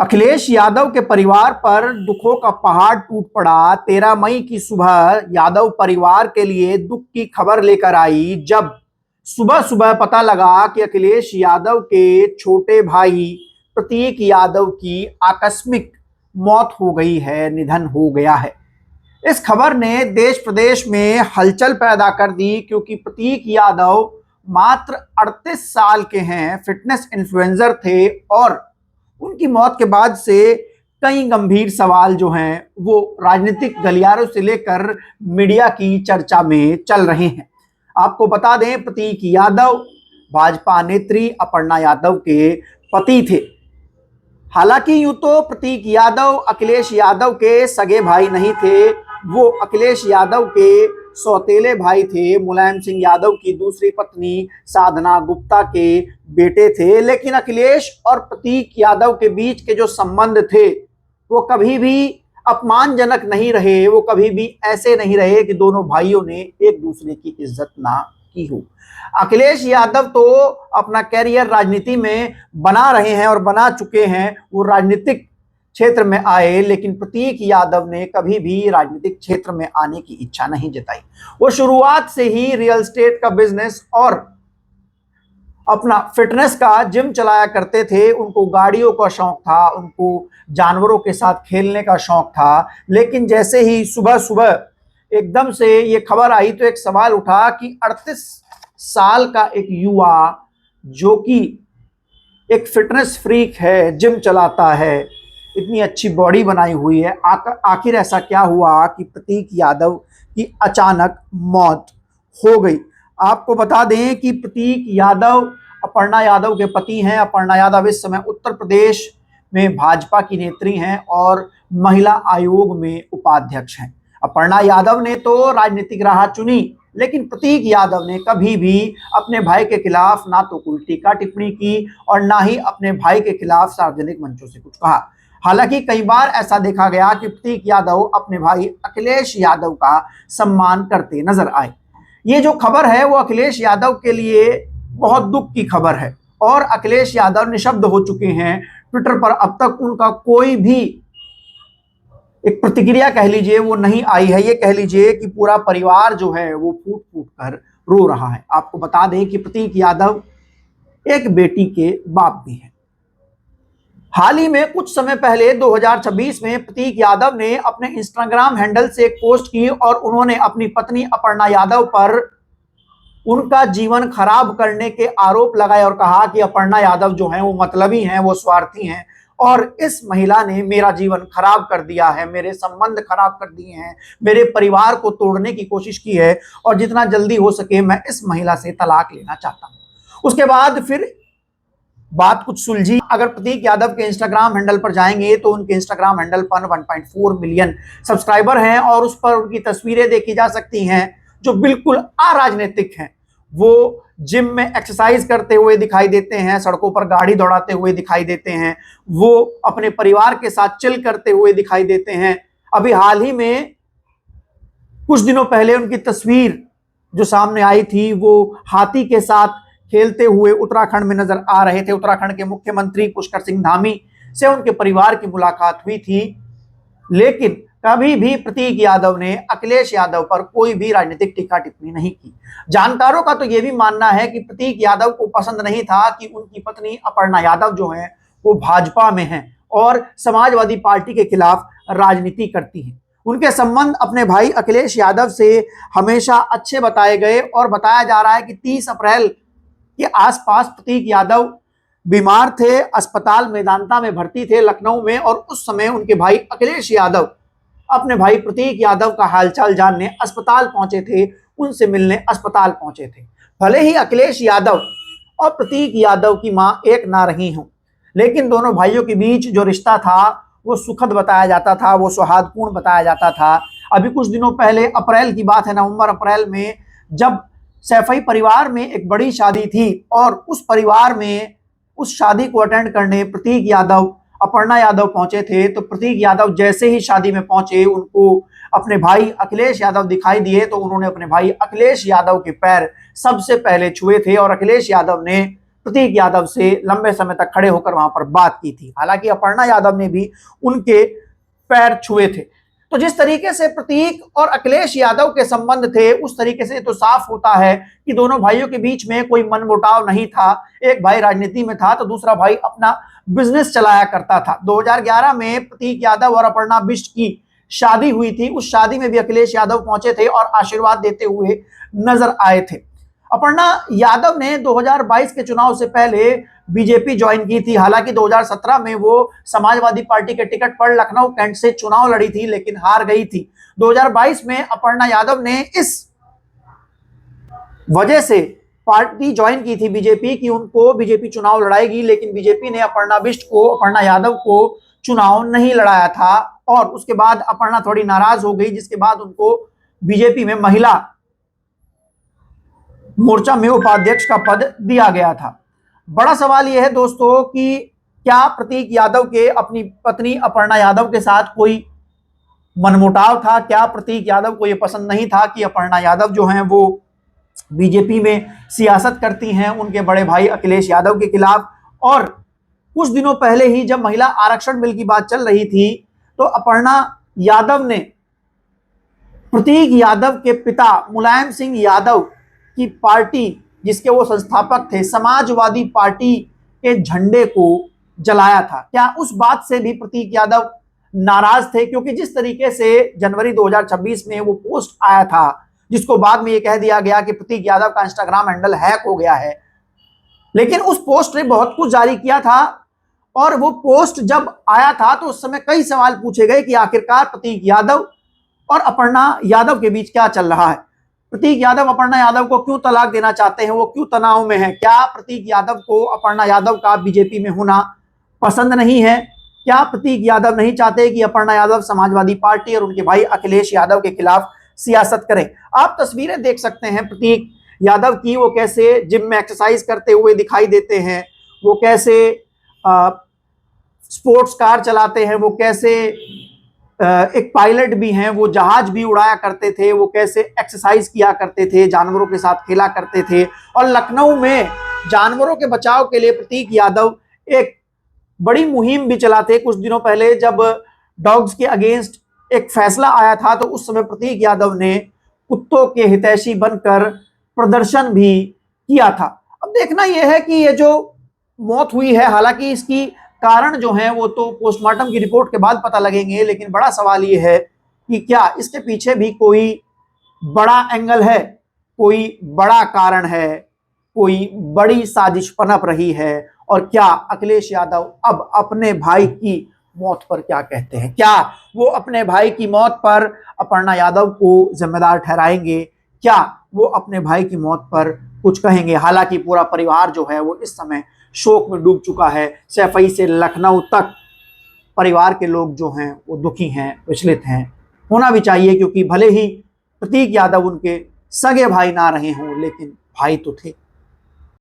अखिलेश यादव के परिवार पर दुखों का पहाड़ टूट पड़ा। 13 मई की सुबह यादव परिवार के लिए दुख की खबर लेकर आई, जब सुबह सुबह पता लगा कि अखिलेश यादव के छोटे भाई प्रतीक यादव की आकस्मिक मौत हो गई है, निधन हो गया है। इस खबर ने देश प्रदेश में हलचल पैदा कर दी, क्योंकि प्रतीक यादव मात्र 38 साल के हैं, फिटनेस इन्फ्लुएंसर थे और उनकी मौत के बाद से कई गंभीर सवाल जो हैं वो राजनीतिक गलियारों से लेकर मीडिया की चर्चा में चल रहे हैं। आपको बता दें, प्रतीक यादव भाजपा नेत्री अपर्णा यादव के पति थे। हालांकि यूं तो प्रतीक यादव अखिलेश यादव के सगे भाई नहीं थे, वो अखिलेश यादव के सौतेले भाई थे, मुलायम सिंह यादव की दूसरी पत्नी साधना गुप्ता के बेटे थे। लेकिन अखिलेश और प्रतीक यादव के बीच के जो संबंध थे वो कभी भी अपमानजनक नहीं रहे, वो कभी भी ऐसे नहीं रहे कि दोनों भाइयों ने एक दूसरे की इज्जत ना की हो। अखिलेश यादव तो अपना कैरियर राजनीति में बना रहे हैं और बना चुके हैं, वो राजनीतिक क्षेत्र में आए, लेकिन प्रतीक यादव ने कभी भी राजनीतिक क्षेत्र में आने की इच्छा नहीं जताई। वो शुरुआत से ही रियल एस्टेट का बिजनेस और अपना फिटनेस का जिम चलाया करते थे। उनको गाड़ियों का शौक था, उनको जानवरों के साथ खेलने का शौक था। लेकिन जैसे ही सुबह सुबह एकदम से ये खबर आई तो एक सवाल उठा कि 38 साल का एक युवा जो कि एक फिटनेस फ्रीक है, जिम चलाता है, इतनी अच्छी बॉडी बनाई हुई है, आखिर ऐसा क्या हुआ कि प्रतीक यादव की अचानक मौत हो गई। आपको बता दें कि प्रतीक यादव अपर्णा यादव के पति हैं। अपर्णा यादव इस समय उत्तर प्रदेश में भाजपा की नेत्री हैं और महिला आयोग में उपाध्यक्ष हैं। अपर्णा यादव ने तो राजनीतिक राह चुनी, लेकिन प्रतीक यादव ने कभी भी अपने भाई के खिलाफ ना तो कोई टीका टिप्पणी की और ना ही अपने भाई के खिलाफ सार्वजनिक मंचों से कुछ कहा। हालांकि कई बार ऐसा देखा गया कि प्रतीक यादव अपने भाई अखिलेश यादव का सम्मान करते नजर आए। ये जो खबर है वो अखिलेश यादव के लिए बहुत दुख की खबर है और अखिलेश यादव निशब्द हो चुके हैं। ट्विटर पर अब तक उनका कोई भी एक प्रतिक्रिया कह लीजिए वो नहीं आई है। ये कह लीजिए कि पूरा परिवार जो है वो फूट फूट कर रो रहा है। आपको बता दें कि प्रतीक यादव एक बेटी के बाप भी हैं। हाल ही में कुछ समय पहले 2026 में प्रतीक यादव ने अपने इंस्टाग्राम हैंडल से एक पोस्ट की और उन्होंने अपनी पत्नी अपर्णा यादव पर उनका जीवन खराब करने के आरोप लगाए और कहा कि अपर्णा यादव जो हैं वो मतलबी हैं, वो स्वार्थी हैं और इस महिला ने मेरा जीवन खराब कर दिया है, मेरे संबंध खराब कर दिए हैं, मेरे परिवार को तोड़ने की कोशिश की है और जितना जल्दी हो सके मैं इस महिला से तलाक लेना चाहता हूं। उसके बाद फिर बात कुछ सुलझी। अगर प्रतीक यादव के इंस्टाग्राम हैंडल पर जाएंगे तो उनके इंस्टाग्राम हैंडल पर 1.4 मिलियन सब्सक्राइबर हैं और उस पर उनकी तस्वीरें देखी जा सकती हैं जो बिल्कुल अराजनीतिक हैं। वो जिम में एक्सरसाइज करते हुए दिखाई देते हैं, सड़कों पर गाड़ी दौड़ाते हुए दिखाई देते हैं, वो अपने परिवार के साथ चिल करते हुए दिखाई देते हैं। अभी हाल ही में कुछ दिनों पहले उनकी तस्वीर जो सामने आई थी वो हाथी के साथ खेलते हुए उत्तराखंड में नजर आ रहे थे। उत्तराखंड के मुख्यमंत्री पुष्कर सिंह धामी से उनके परिवार की मुलाकात हुई थी, लेकिन कभी भी प्रतीक यादव ने अखिलेश यादव पर कोई भी राजनीतिक टीका टिप्पणी नहीं की। जानकारों का तो यह भी मानना है कि प्रतीक यादव को पसंद नहीं था कि उनकी पत्नी अपर्णा यादव जो हैं वो भाजपा में हैं और समाजवादी पार्टी के खिलाफ राजनीति करती हैं। उनके संबंध अपने भाई अखिलेश यादव से हमेशा अच्छे बताए गए और बताया जा रहा है कि 30 अप्रैल के आसपास प्रतीक यादव बीमार थे, अस्पताल मेदांता में भर्ती थे लखनऊ में, और उस समय उनके भाई अखिलेश यादव अपने भाई प्रतीक यादव का हालचाल जानने अस्पताल पहुंचे थे, उनसे मिलने अस्पताल पहुंचे थे। भले ही अखिलेश यादव और प्रतीक यादव की मां एक ना रही हों, लेकिन दोनों भाइयों के बीच जो रिश्ता था वो सुखद बताया जाता था, वो सौहार्दपूर्ण बताया जाता था। अभी कुछ दिनों पहले अप्रैल की बात है, नवंबर अप्रैल में जब सैफई परिवार में एक बड़ी शादी थी और उस परिवार में उस शादी को अटेंड करने प्रतीक यादव अपर्णा यादव पहुंचे थे, तो प्रतीक यादव जैसे ही शादी में पहुंचे उनको अपने भाई अखिलेश यादव दिखाई दिए तो उन्होंने अपने भाई अखिलेश यादव के पैर सबसे पहले छुए थे और अखिलेश यादव ने प्रतीक यादव से लंबे समय तक खड़े होकर वहां पर बात की थी। हालांकि अपर्णा यादव ने भी उनके पैर छुए थे। तो जिस तरीके से प्रतीक और अखिलेश यादव के संबंध थे, उस तरीके से तो साफ होता है कि दोनों भाइयों के बीच में कोई मनमुटाव नहीं था। एक भाई राजनीति में था तो दूसरा भाई अपना बिजनेस चलाया करता था। 2011 में प्रतीक यादव और अपर्णा बिष्ट की शादी हुई थी। उस शादी में भी अखिलेश यादव पहुंचे थे और आशीर्वाद देते हुए नजर आए थे। अपर्णा यादव ने 2022 के चुनाव से पहले बीजेपी ज्वाइन की थी। हालांकि 2017 में वो समाजवादी पार्टी के टिकट पर लखनऊ कैंट से चुनाव लड़ी थी, लेकिन हार गई थी। 2022 में अपर्णा यादव ने इस वजह से पार्टी ज्वाइन की थी बीजेपी की उनको बीजेपी चुनाव लड़ाएगी, लेकिन बीजेपी ने अपर्णा यादव को चुनाव नहीं लड़ाया था। और उसके बाद अपर्णा थोड़ी नाराज हो गई, जिसके बाद उनको बीजेपी में महिला मोर्चा में उपाध्यक्ष का पद दिया गया था। बड़ा सवाल यह है दोस्तों कि क्या प्रतीक यादव के अपनी पत्नी अपर्णा यादव के साथ कोई मनमुटाव था? क्या प्रतीक यादव को यह पसंद नहीं था कि अपर्णा यादव जो हैं वो बीजेपी में सियासत करती हैं उनके बड़े भाई अखिलेश यादव के खिलाफ? और कुछ दिनों पहले ही जब महिला आरक्षण बिल की बात चल रही थी तो अपर्णा यादव ने प्रतीक यादव के पिता मुलायम सिंह यादव की पार्टी, जिसके वो संस्थापक थे, समाजवादी पार्टी के झंडे को जलाया था। क्या उस बात से भी प्रतीक यादव नाराज थे? क्योंकि जिस तरीके से जनवरी 2026 में वो पोस्ट आया था, जिसको बाद में ये कह दिया गया कि प्रतीक यादव का इंस्टाग्राम हैंडल हैक हो गया है, लेकिन उस पोस्ट ने बहुत कुछ जारी किया था। और वो पोस्ट जब आया था तो उस समय कई सवाल पूछे गए कि आखिरकार प्रतीक यादव और अपर्णा यादव के बीच क्या चल रहा है। प्रतीक यादव अपर्णा यादव को क्यों तलाक देना चाहते हैं? वो क्यों तनाव में है? क्या प्रतीक यादव को अपर्णा यादव का बीजेपी में होना पसंद नहीं है? क्या प्रतीक यादव नहीं चाहते कि अपर्णा यादव समाजवादी पार्टी और उनके भाई अखिलेश यादव के खिलाफ सियासत करें? आप तस्वीरें देख सकते हैं प्रतीक यादव की, वो कैसे जिम में एक्सरसाइज करते हुए दिखाई देते हैं, वो कैसे स्पोर्ट्स कार चलाते हैं, वो कैसे एक पायलट भी हैं, वो जहाज भी उड़ाया करते थे, वो कैसे एक्सरसाइज किया करते थे, जानवरों के साथ खेला करते थे। और लखनऊ में जानवरों के बचाव के लिए प्रतीक यादव एक बड़ी मुहिम भी चलाते। कुछ दिनों पहले जब डॉग्स के अगेंस्ट एक फैसला आया था तो उस समय प्रतीक यादव ने कुत्तों के हितैषी बनकर प्रदर्शन भी किया था। अब देखना यह है कि ये जो मौत हुई है, हालांकि इसकी कारण जो है वो तो पोस्टमार्टम की रिपोर्ट के बाद पता लगेंगे, लेकिन बड़ा सवाल ये है कि क्या इसके पीछे भी कोई बड़ा एंगल है, कोई बड़ा कारण है, कोई बड़ी साजिश पनप रही है? और क्या अखिलेश यादव अब अपने भाई की मौत पर क्या कहते हैं? क्या वो अपने भाई की मौत पर अपर्णा यादव को जिम्मेदार ठहराएंगे? क्या वो अपने भाई की मौत पर कुछ कहेंगे? हालांकि पूरा परिवार जो है वो इस समय शोक में डूब चुका है। सैफई से लखनऊ तक परिवार के लोग जो हैं वो दुखी हैं, विचलित हैं। होना भी चाहिए, क्योंकि भले ही प्रतीक यादव उनके सगे भाई ना रहे हों, लेकिन भाई तो थे।